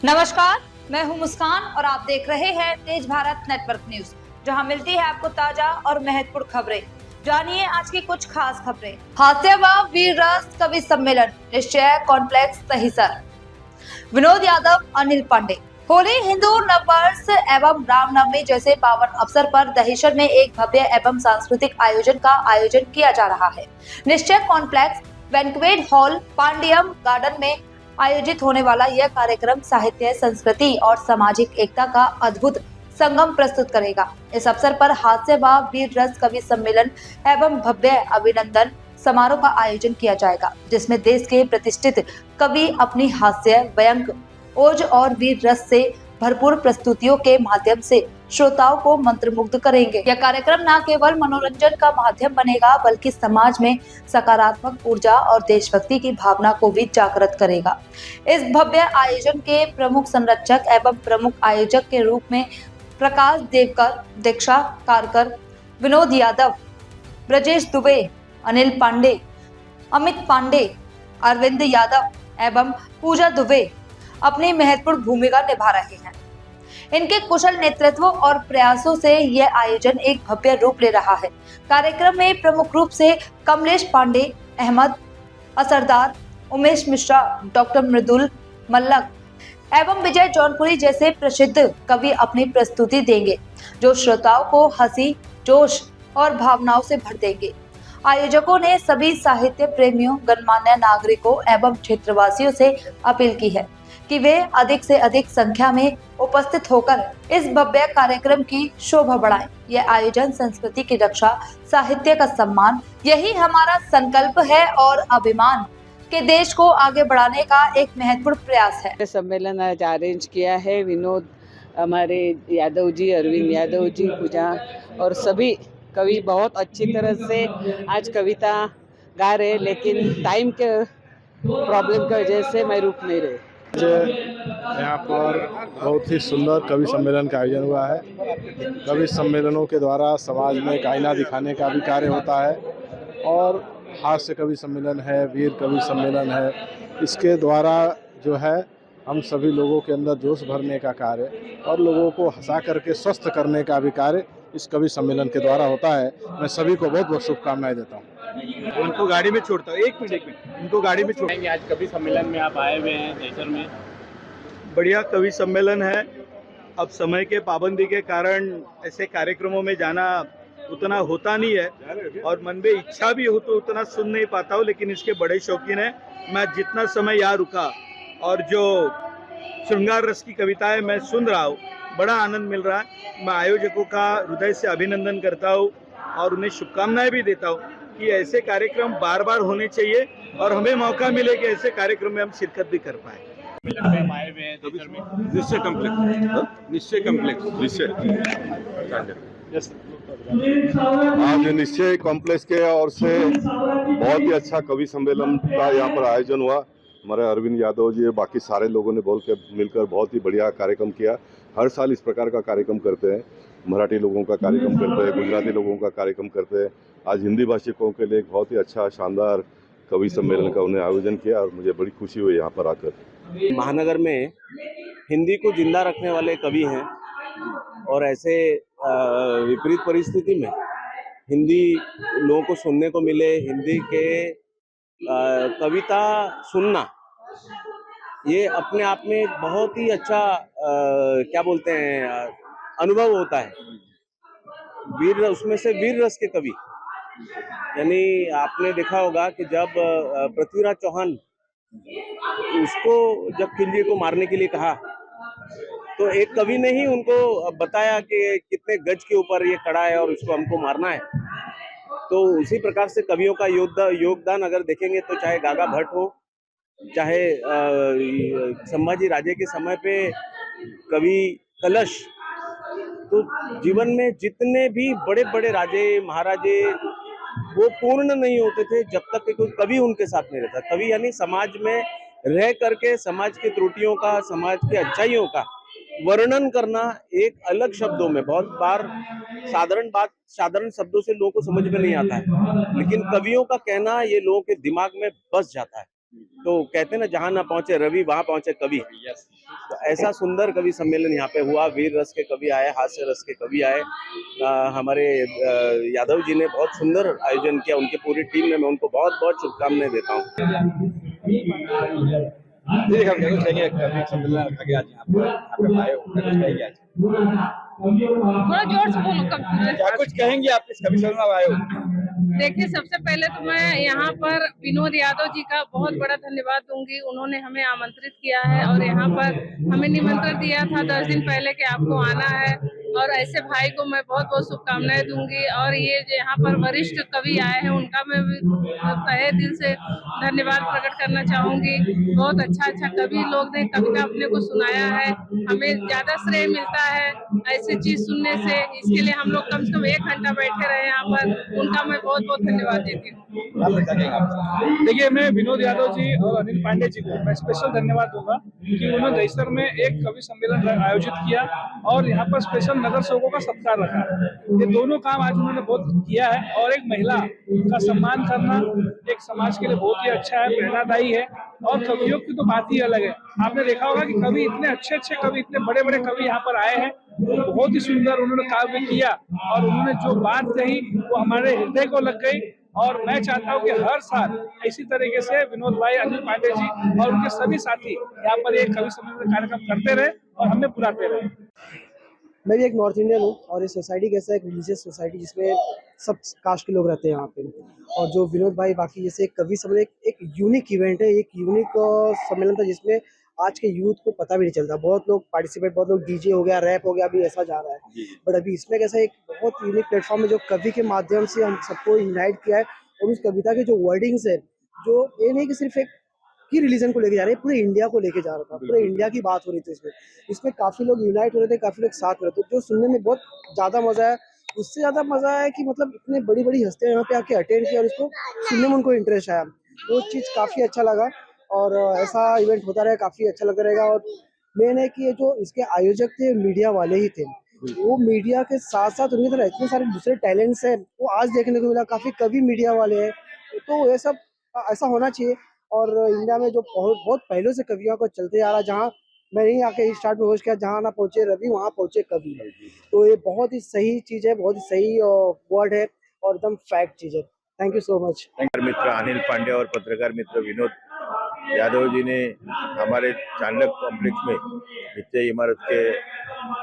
नमस्कार, मैं हूं मुस्कान और आप देख रहे हैं तेज भारत नेटवर्क न्यूज, जहां मिलती है आपको ताजा और महत्वपूर्ण खबरें। जानिए आज की कुछ खास खबरें। हास्य व वीर रस कवि सम्मेलन, निश्चय कॉम्प्लेक्स दहिसर। विनोद यादव, अनिल पांडे। होली, हिंदू नववर्ष एवं रामनवमी जैसे पावन अवसर पर दहिसर में एक भव्य एवं सांस्कृतिक आयोजन का आयोजन किया जा रहा है। निश्चय कॉम्प्लेक्स बैंक्वेट हॉल पांडियम गार्डन में आयोजित होने वाला यह कार्यक्रम साहित्य, संस्कृति और सामाजिक एकता का अद्भुत संगम प्रस्तुत करेगा। इस अवसर पर हास्य व वीर रस कवि सम्मेलन एवं भव्य अभिनंदन समारोह का आयोजन किया जाएगा, जिसमें देश के प्रतिष्ठित कवि अपनी हास्य, व्यंग, ओज और वीर रस से भरपूर प्रस्तुतियों के माध्यम से श्रोताओं को मंत्रमुग्ध करेंगे। यह कार्यक्रम न केवल मनोरंजन का माध्यम बनेगा, बल्कि समाज में सकारात्मक ऊर्जा और देशभक्ति की भावना को भी जागृत करेगा। इस भव्य आयोजन के प्रमुख संरक्षक एवं प्रमुख आयोजक के रूप में प्रकाश देवकर, दीक्षा कारकर, विनोद यादव, ब्रजेश दुबे, अनिल पांडे, अमित पांडे, अरविंद यादव एवं पूजा दुबे अपनी महत्वपूर्ण भूमिका निभा रहे हैं। इनके कुशल नेतृत्व और प्रयासों से यह आयोजन एक भव्य रूप ले रहा है। कार्यक्रम में प्रमुख रूप से कमलेश पांडे, अहमद असरदार, उमेश मिश्रा, डॉक्टर मृदुल मल्लक एवं विजय जौनपुरी जैसे प्रसिद्ध कवि अपनी प्रस्तुति देंगे, जो श्रोताओं को हंसी, जोश और भावनाओं से भर देंगे। आयोजकों ने सभी साहित्य प्रेमियों, गणमान्य नागरिकों एवं क्षेत्रवासियों से अपील की है कि वे अधिक से अधिक संख्या में उपस्थित होकर इस भव्य कार्यक्रम की शोभा बढ़ाएं। यह आयोजन संस्कृति की रक्षा, साहित्य का सम्मान, यही हमारा संकल्प है और अभिमान के देश को आगे बढ़ाने का एक महत्वपूर्ण प्रयास है। सम्मेलन आज अरेंज किया है विनोद हमारे यादव जी, अरविंद यादव जी, पूजा और सभी कवि बहुत अच्छी तरह से आज कविता गा रहे, लेकिन टाइम के प्रॉब्लम की वजह से मैं रुक नहीं रहे। यहाँ पर बहुत ही सुंदर कवि सम्मेलन का आयोजन हुआ है। कवि सम्मेलनों के द्वारा समाज में एक आईना दिखाने का भी कार्य होता है और हास्य कवि सम्मेलन है, वीर कवि सम्मेलन है। इसके द्वारा जो है हम सभी लोगों के अंदर जोश भरने का कार्य और लोगों को हंसा करके स्वस्थ करने का भी कार्य इस कवि सम्मेलन के द्वारा होता है। मैं सभी को बहुत बहुत शुभकामनाएं देता हूँ। उनको गाड़ी में छोड़ता हूँ, एक मिनट उनको गाड़ी में छोड़ेंगे। आज कवि सम्मेलन में आप आए हुए हैं दहिसर में। बढ़िया कवि सम्मेलन है। अब समय के पाबंदी के कारण ऐसे कार्यक्रमों में जाना उतना होता नहीं है और मन में इच्छा भी हो तो उतना सुन नहीं पाता हूँ, लेकिन इसके बड़े शौकीन है। मैं जितना समय यहाँ रुका और जो श्रृंगार रस की कविताएं मैं सुन रहा हूँ, बड़ा आनंद मिल रहा है। मैं आयोजकों का हृदय से अभिनंदन करता हूँ और उन्हें शुभकामनाएं भी देता हूँ कि ऐसे कार्यक्रम बार बार होने चाहिए और हमें मौका मिले कि ऐसे कार्यक्रम में हम शिरकत भी कर पाए। निश्चय कॉम्प्लेक्स आज निश्चय कॉम्प्लेक्स के ओर से बहुत ही अच्छा कवि सम्मेलन का यहाँ पर आयोजन हुआ। हमारे अरविंद यादव जी बाकी सारे लोगों ने मिलकर बहुत ही बढ़िया कार्यक्रम किया। हर साल इस प्रकार का कार्यक्रम करते हैं। मराठी लोगों का कार्यक्रम करते हैं, गुजराती लोगों का कार्यक्रम करते हैं। आज हिंदी भाषिकों के लिए एक बहुत ही अच्छा शानदार कवि सम्मेलन का उन्हें आयोजन किया और मुझे बड़ी खुशी हुई यहाँ पर आकर। महानगर में हिंदी को जिंदा रखने वाले कवि हैं और ऐसे विपरीत परिस्थिति में हिंदी लोगों को सुनने को मिले, हिंदी के कविता सुनना, ये अपने आप में एक बहुत ही अच्छा क्या बोलते हैं अनुभव होता है। वीर, उसमें से वीर रस के कवि, यानी आपने देखा होगा कि जब पृथ्वीराज चौहान उसको जब खिलजी को मारने के लिए कहा तो एक कवि ने ही उनको बताया कि कितने गज के ऊपर ये खड़ा है और उसको हमको मारना है। तो उसी प्रकार से कवियों का योगदान अगर देखेंगे तो चाहे गागा भट्ट हो, चाहे संभाजी राजे के समय पे कवि कलश, तो जीवन में जितने भी बड़े बड़े राजे महाराजे वो पूर्ण नहीं होते थे जब तक कि कोई कवि उनके साथ नहीं रहता। कवि यानी समाज में रह करके समाज की त्रुटियों का, समाज की अच्छाइयों का वर्णन करना एक अलग शब्दों में, बहुत बार साधारण शब्दों से लोगों को समझ में नहीं आता है, लेकिन कवियों का कहना ये लोगों के दिमाग में बस जाता है। तो कहते हैं ना, जहाँ ना पहुंचे रवि वहां पहुंचे कवि। तो ऐसा सुंदर कवि सम्मेलन यहाँ पे हुआ। वीर रस के कवि आए, हास्य रस के कवि आए। हमारे यादव जी ने बहुत सुंदर आयोजन किया, उनकी पूरी टीम ने, मैं उनको बहुत बहुत शुभकामनाएं देता हूँ। कवि सम्मेलन रखा गया आज यहाँ पे आए हो, क्या कुछ कहेंगे आज? थोड़ा जोर से बोलो। क्या कुछ कहेंगे आप इस कवि सम्मेलन में आए हो? देखिए, सबसे पहले तो मैं यहाँ पर विनोद यादव जी का बहुत बड़ा धन्यवाद दूंगी। उन्होंने हमें आमंत्रित किया है और यहाँ पर हमें निमंत्रण दिया था 10 दिन पहले कि आपको आना है, और ऐसे भाई को मैं बहुत बहुत शुभकामनाएं दूंगी। और ये जो यहाँ पर वरिष्ठ कवि आए हैं, उनका मैं तहे दिल से धन्यवाद प्रकट करना चाहूंगी। बहुत अच्छा कवि लोग ने कविता अपने को सुनाया है, हमें ज्यादा श्रेय मिलता है ऐसी चीज सुनने से। इसके लिए हम लोग कम से कम 1 घंटा बैठे रहे यहाँ पर, उनका मैं बहुत बहुत धन्यवाद देती हूँ। देखिए, मैं विनोद यादव जी और अनिल पांडे जी को मैं स्पेशल धन्यवाद दूंगा कि उन्होंने दहिसर में एक कवि सम्मेलन आयोजित किया और यहाँ पर स्पेशल नगर सेवकों का सत्कार रखा। ये दोनों काम आज उन्होंने बहुत किया है, और एक महिला का सम्मान करना एक समाज के लिए बहुत ही अच्छा है, प्रेरणादायी है। और कवियों की तो बात ही अलग है। आपने देखा होगा कि कवि इतने अच्छे कवि, इतने बड़े बड़े कवि यहाँ पर आए हैं, बहुत ही सुंदर उन्होंने काव्य किया और उन्होंने जो बात कही वो हमारे हृदय को लग गई। और मैं चाहता हूँ कि हर साल इसी तरीके से विनोद भाई, अनिल पांडे जी और उनके सभी साथी यहाँ पर एक कवि सम्मेलन कार्यक्रम करते रहे और हमें बुलाते रहे। मैं भी एक नॉर्थ इंडियन हूँ और इस सोसाइटी कैसा एक रिलीजियस सोसाइटी जिसमें सब कास्ट के लोग रहते हैं यहाँ पे। और जो विनोद भाई बाकी जैसे एक कवि सम्मेलन एक यूनिक इवेंट है, एक यूनिक सम्मेलन था जिसमें आज के यूथ को पता भी नहीं चलता। बहुत लोग पार्टिसिपेट, बहुत लोग डीजे हो गया, रैप हो गया, अभी ऐसा जा रहा है। बट अभी इसमें कैसा एक बहुत यूनिक प्लेटफॉर्म है जो कवि के माध्यम से हम सबको यूनाइट किया है। और उस कविता के जो वर्डिंग्स है, जो ये नहीं कि सिर्फ एक ही रिलीजन को लेके जा रहे हैं, पूरे इंडिया को लेके जा रहा था, पूरे इंडिया की बात हो रही थी इसमें काफी लोग यूनाइट हो रहे थे, काफी लोग साथ हो रहे थे, जो सुनने में बहुत ज्यादा मजा है। उससे ज्यादा मजा है कि मतलब इतने बड़ी बड़ी हस्तियां यहाँ पे आके अटेंड किया और इसको सुनने में उनको इंटरेस्ट आया, वो चीज काफी अच्छा लगा। और ऐसा इवेंट होता रहे, काफी अच्छा लगता रहेगा। और मेन है कि ये जो इसके आयोजक थे मीडिया वाले ही थे, वो मीडिया के साथ साथ उनकी तरह इतने सारे दूसरे टैलेंट्स है वो आज देखने को मिला। काफी कवि मीडिया वाले हैं, तो ये सब ऐसा होना चाहिए। और इंडिया में जो बहुत पहले से कवियों को चलते आ रहा, जहाँ मैं नहीं आके स्टार्ट में होश किया, जहाँ ना पहुंचे रवि वहाँ पहुंचे कवि। तो ये बहुत ही सही चीज है, बहुत ही सही वर्ड है और एकदम फैक्ट चीज है। Thank you so much. मित्र अनिल पांडे और पत्रकार मित्र विनोद यादव जी ने हमारे चाणक्य कॉम्प्लेक्स में निश्चय इमारत के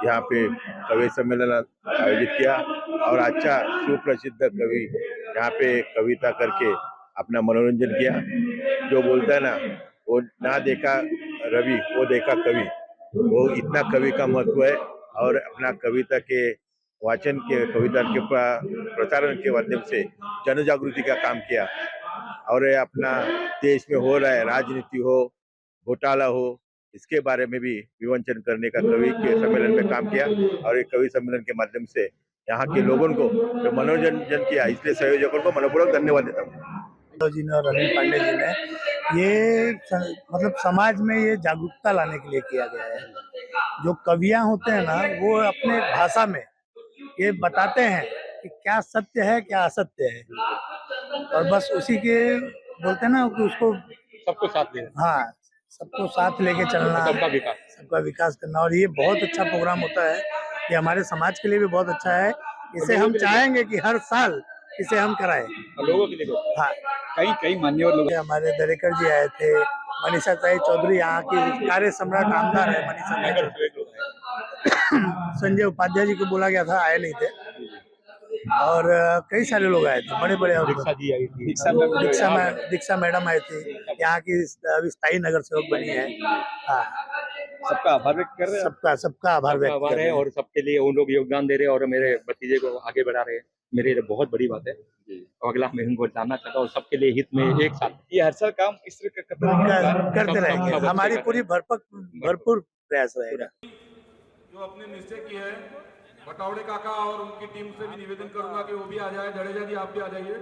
यहाँ पे कवि सम्मेलन आयोजित किया और अच्छा सुप्रसिद्ध कवि यहाँ पे कविता करके अपना मनोरंजन किया। जो बोलता है ना, वो ना देखा रवि वो देखा कवि, वो इतना कवि का महत्व है। और अपना कविता के वाचन के, कविता के प्रचारण के माध्यम से जन जागृति का काम किया। और अपना देश में हो रहा है, राजनीति हो, घोटाला हो, इसके बारे में भी विवेचन करने का कवि के सम्मेलन में काम किया। और एक कवि सम्मेलन के माध्यम से यहाँ के लोगों को जो मनोरंजन किया, इसलिए संयोजकों को मनपूर्वक धन्यवाद देता हूँ। जी ने और अनिल पांडे जी ने ये मतलब समाज में ये जागरूकता लाने के लिए किया गया है। जो कवियाँ होते हैं ना, वो अपने भाषा में ये बताते हैं कि क्या सत्य है क्या असत्य है, और बस उसी के बोलते हैं ना कि उसको सबको साथ लेना। हाँ, सबको साथ लेके चलना, सबका विकास करना। और ये बहुत अच्छा प्रोग्राम होता है, ये हमारे समाज के लिए भी बहुत अच्छा है। इसे हम चाहेंगे कि हर साल इसे हम कराएं लोगों के लिए। हाँ, कई मान्यवर लोग, हमारे दरेकर जी आए थे, मनीषा ताई चौधरी यहाँ की कार्य सम्राट आमदार है मनीषा ताई, संजय उपाध्याय जी को बोला गया था, आए नहीं थे। और कई सारे लोग आए थे, बड़े बड़े। दीक्षा मैडम आई थी, यहाँ की अभी स्थायी नगर सेवक बनी है। हाँ, सबका आभार व्यक्त कर रहे हैं। सबका आभार व्यक्त कर रहे हैं और सबके लिए उन लोग योगदान दे रहे हैं और मेरे भतीजे को आगे बढ़ा रहे हैं। मेरे लिए बहुत बड़ी बात है। और अगला मैं उनको जानना चाहता हूँ, सबके लिए हित में एक साथ ये हर साल काम इस तरह करते रहेंगे। हमारी पूरी भरपूर प्रयास रहेगा। जो अपने निश्चय की है, बटावड़े काका और उनकी टीम से भी निवेदन करूंगा कि वो भी आ जाए। जडेजा जी, आप भी आ जाइए।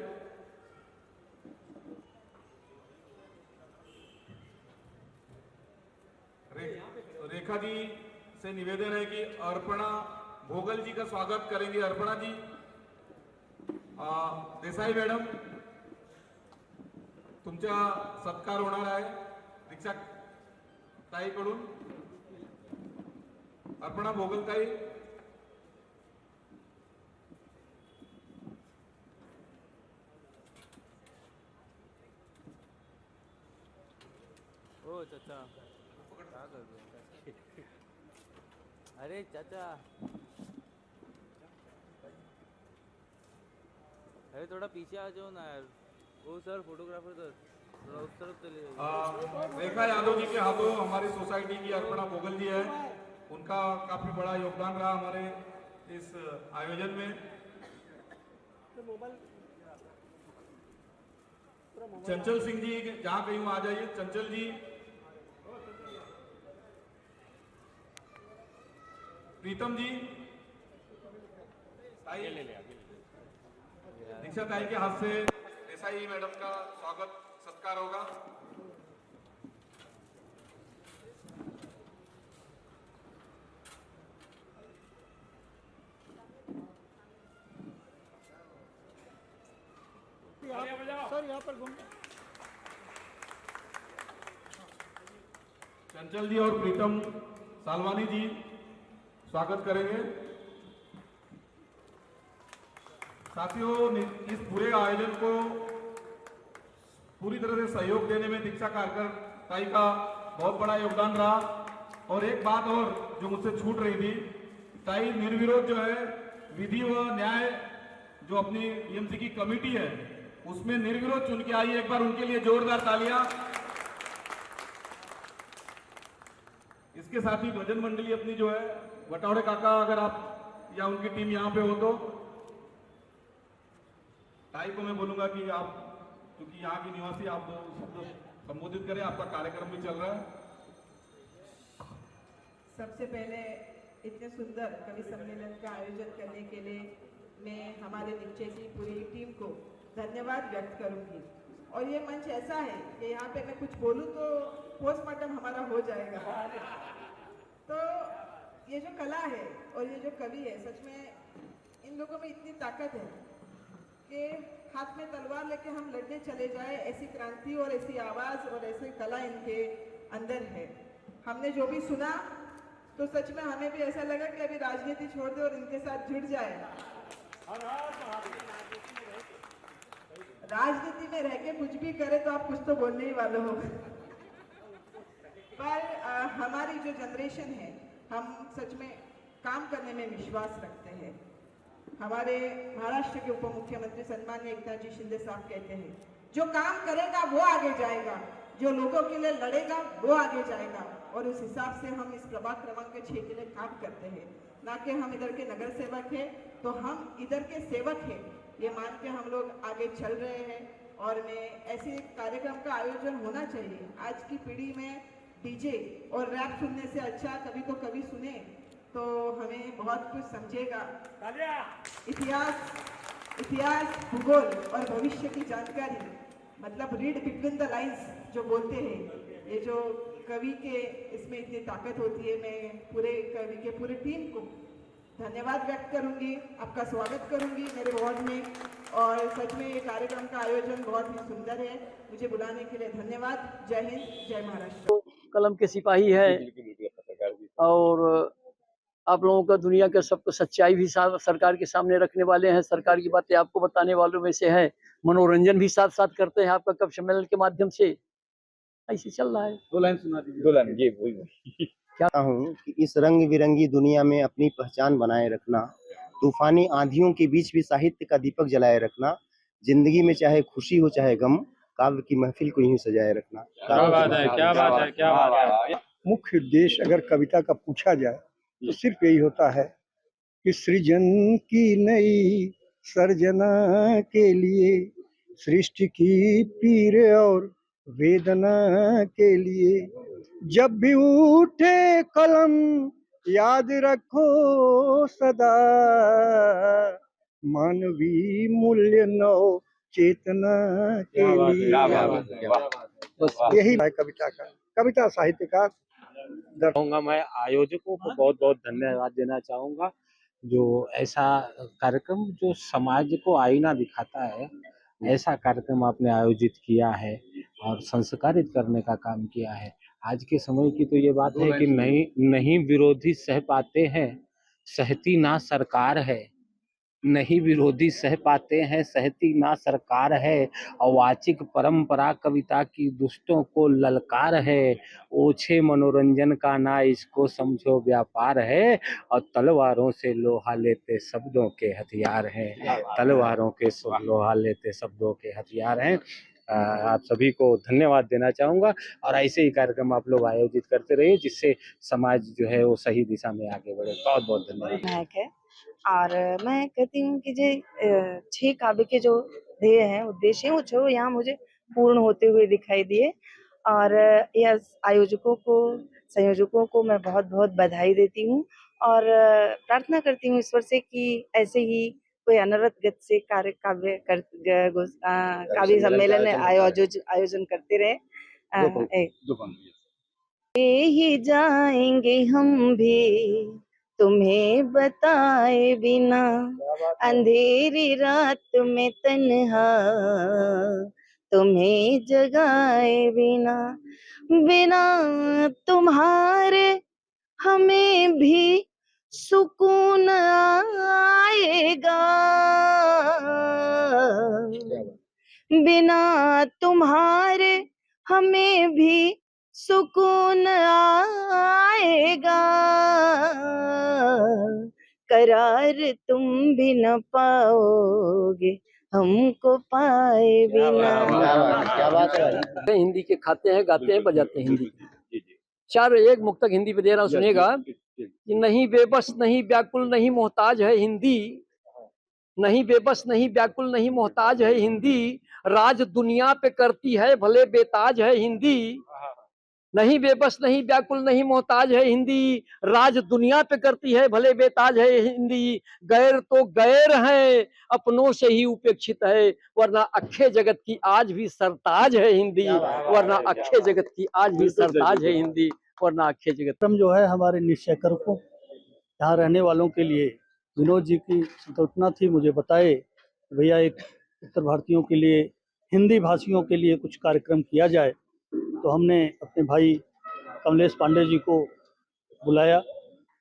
रेखा जी से निवेदन है कि अर्पणा भोगल जी का स्वागत करेंगे। अर्पणा जी, देसाई मॅडम, तुमचा सत्कार होणार आहे। दीक्षा ताईकडून अर्पणा भोगलताई, ओ चाचा क्या कर रहे हो? अरे चाचा, अरे थोड़ा पीछे आ जाओ ना यार। वो सर फोटोग्राफर सर थोड़ा उस तरफ चले जाइए। रेखा यादव जी के हाथों हमारी सोसाइटी की अर्पणा भोगल जी है, उनका काफी बड़ा योगदान रहा हमारे इस आयोजन में। चंचल सिंह जी जहाँ कहीं आ जाइए। चंचल जी, प्रीतम जी, दीक्षा ताई के हाथ से देसाई मैडम का स्वागत सत्कार होगा। सर यहाँ पर घूम। चंचल जी और प्रीतम सालवानी जी स्वागत करेंगे। साथियों, इस पूरे आयोजन को पूरी तरह से सहयोग देने में दीक्षा ताई का बहुत बड़ा योगदान रहा। और एक बात और जो मुझसे छूट रही थी, ताई निर्विरोध जो है विधि व न्याय जो अपनी टीएमसी की कमेटी है उसमें निर्विरोध चुन के आई। एक बार उनके लिए जोरदार तालियां। इसके साथ ही भजन मंडली अपनी जो है वटावड़े काका, अगर आप या उनकी टीम यहाँ पे हो तो ताई को मैं बोलूंगा कि आप, क्योंकि यहाँ की निवासी, आप दो संबोधित करें, आपका कार्यक्रम भी चल रहा है। सबसे पहले इतने सुंदर कवि सम्मेलन का आयोजन करने के लिए मैं हमारे नीचे की पूरी टीम को धन्यवाद व्यक्त करूंगी। और ये मंच ऐसा है कि यहाँ पे मैं कुछ बोलूँ तो पोस्टमार्टम हमारा हो जाएगा। तो ये जो कला है और ये जो कवि है, सच में इन लोगों में इतनी ताकत है कि हाथ में तलवार लेके हम लड़ने चले जाए, ऐसी क्रांति और ऐसी आवाज और ऐसी कला इनके अंदर है। हमने जो भी सुना तो सच में हमें भी ऐसा लगा कि अभी राजनीति छोड़ दे और इनके साथ जुड़ जाए। राजनीति में रह के कुछ भी करे तो आप कुछ तो बोलने ही वाले हो। पर हमारी जो जनरेशन है, हम सच में काम करने में विश्वास रखते हैं। हमारे महाराष्ट्र के उप मुख्यमंत्री सम्माननीय एकनाथ जी शिंदे साहब कहते हैं, जो काम करेगा वो आगे जाएगा, जो लोगों के लिए लड़ेगा वो आगे जाएगा। और उस हिसाब से हम इस प्रभाग क्रमांक 6 के लिए काम करते हैं, ना कि हम इधर के नगर सेवक हैं तो हम इधर के सेवक हैं, ये मान के हम लोग आगे चल रहे हैं। और मैं ऐसे कार्यक्रम का आयोजन होना चाहिए। आज की पीढ़ी में डीजे और रैप सुनने से अच्छा कभी तो कभी सुने तो हमें बहुत कुछ समझेगा। इतिहास, भूगोल और भविष्य की जानकारी, मतलब रीड बिटवीन द लाइंस जो बोलते हैं, ये जो कवि के इसमें इतनी ताकत होती है। मैं पूरे कवि के पूरे टीम को धन्यवाद व्यक्त करूंगी, आपका स्वागत करूंगी मेरे वार्ड में। और सच में ये कार्यक्रम का आयोजन बहुत ही सुंदर है। मुझे बुलाने के लिए धन्यवाद। जय हिंद, जय महाराष्ट्र। कलम के सिपाही है और आप लोगों का दुनिया का सबको सच्चाई भी सरकार के सामने रखने वाले हैं, सरकार की बातें आपको बताने वालों में से है। मनोरंजन भी साथ साथ करते हैं आपका कवि सम्मेलन के माध्यम से। ऐसे चल रहा है। दो लाइन सुना दीजिए। दो लाइन, ये वही चाहता हूँ कि इस रंग बिरंगी दुनिया में अपनी पहचान बनाए रखना, तूफानी आंधियों के बीच भी साहित्य का दीपक जलाए रखना, जिंदगी में चाहे खुशी हो चाहे गम, काव्य की महफिल को यूं सजाए रखना। क्या बात है, क्या बात है, क्या बात है। मुख्य उद्देश्य अगर कविता का पूछा जाए तो सिर्फ यही होता है कि सृजन की नई सर्जना के लिए, सृष्टि की पीर और वेदना के लिए, जब भी उठे कलम याद रखो सदा, मानवीय मूल्य नव चेतना के लिए। बस यही है कविता का, कविता साहित्य का। मैं आयोजकों को बहुत बहुत धन्यवाद देना चाहूँगा, जो ऐसा कार्यक्रम जो समाज को आईना दिखाता है, ऐसा कार्यक्रम आपने आयोजित किया है। और संस्कारित करने का काम किया है। आज के समय की तो ये बात है कि नहीं विरोधी सह पाते हैं, सहती ना सरकार है। नहीं विरोधी सह पाते हैं, सहती ना सरकार है। अवाचिक परंपरा कविता की दुष्टों को ललकार है। ओछे मनोरंजन का ना इसको समझो व्यापार है। और तलवारों से लोहा लेते शब्दों के हथियार हैं। तलवारों के लोहा लेते शब्दों के हथियार हैं। आप सभी को धन्यवाद देना चाहूँगा और ऐसे ही कार्यक्रम आप लोग आयोजित करते रहिए जिससे समाज जो है वो सही दिशा में आगे बढ़े। बहुत बहुत धन्यवाद। नायक है और मैं कहती हूँ कि जे 6 काव्य के जो ध्येय हैं, उद्देश्य हैं, वो यहाँ मुझे पूर्ण होते हुए दिखाई दिए और यह आयोजकों को, संयोजकों को मैं बहुत बहुत बधाई देती हूँ और प्रार्थना करती हूँ ईश्वर से कि ऐसे ही कोई अनवरत गति से काव्य सम्मेलन आयोजन करते रहे। ही जाएंगे हम भी तुम्हें बताए बिना, अंधेरी रात में तन्हा तुम्हें जगाए बिना, बिना तुम्हारे हमें भी सुकून आएगा, बिना तुम्हारे हमें भी सुकून आएगा, करार तुम भी न पाओगे हमको पाए बिना। क्या बात है। हिंदी के खाते हैं, गाते हैं, बजाते हैं हिंदी। चार एक मुक्तक हिंदी पे दे रहा हूँ, सुनिएगा कि नहीं बेबस नहीं व्याकुल नहीं मोहताज है हिंदी, नहीं बेबस नहीं व्याकुल नहीं मोहताज है हिंदी, राज दुनिया पे करती है भले बेताज है हिंदी। नहीं बेबस नहीं व्याकुल नहीं मोहताज है हिंदी, राज दुनिया पे करती है भले बेताज है हिंदी। गैर तो गैर है अपनों से ही उपेक्षित है, वरना अखे जगत की आज भी सरताज है हिंदी, वरना अखे जगत की आज भी सरताज है हिंदी, वरना अखे जगत। कार्यक्रम जो है हमारे निश्चयकर्कों, यहाँ रहने वालों के लिए विनोद जी की संकल्पना थी, मुझे बताए भैया एक उत्तर भारतीयों के लिए, हिंदी भाषियों के लिए कुछ कार्यक्रम किया जाए। तो हमने अपने भाई कमलेश पांडे जी को बुलाया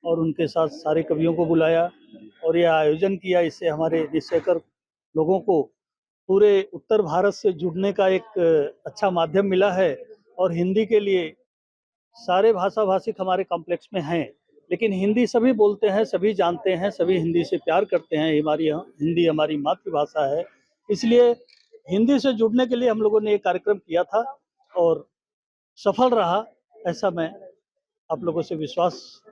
और उनके साथ सारे कवियों को बुलाया और यह आयोजन किया। इससे हमारे निश्चयकर लोगों को पूरे उत्तर भारत से जुड़ने का एक अच्छा माध्यम मिला है। और हिंदी के लिए सारे भाषा भाषिक हमारे कॉम्प्लेक्स में हैं, लेकिन हिंदी सभी बोलते हैं, सभी जानते हैं, सभी हिंदी से प्यार करते हैं। हिंदी हमारी मातृभाषा है, इसलिए हिंदी से जुड़ने के लिए हम लोगों ने एक कार्यक्रम किया था और सफल रहा, ऐसा मैं आप लोगों से विश्वास।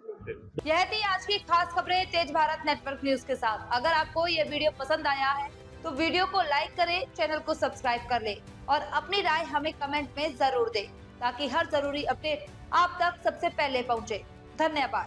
यह थी आज की खास खबरें तेज भारत नेटवर्क न्यूज के साथ। अगर आपको ये वीडियो पसंद आया है तो वीडियो को लाइक करें, चैनल को सब्सक्राइब कर लें और अपनी राय हमें कमेंट में जरूर दें ताकि हर जरूरी अपडेट आप तक सबसे पहले पहुंचे। धन्यवाद।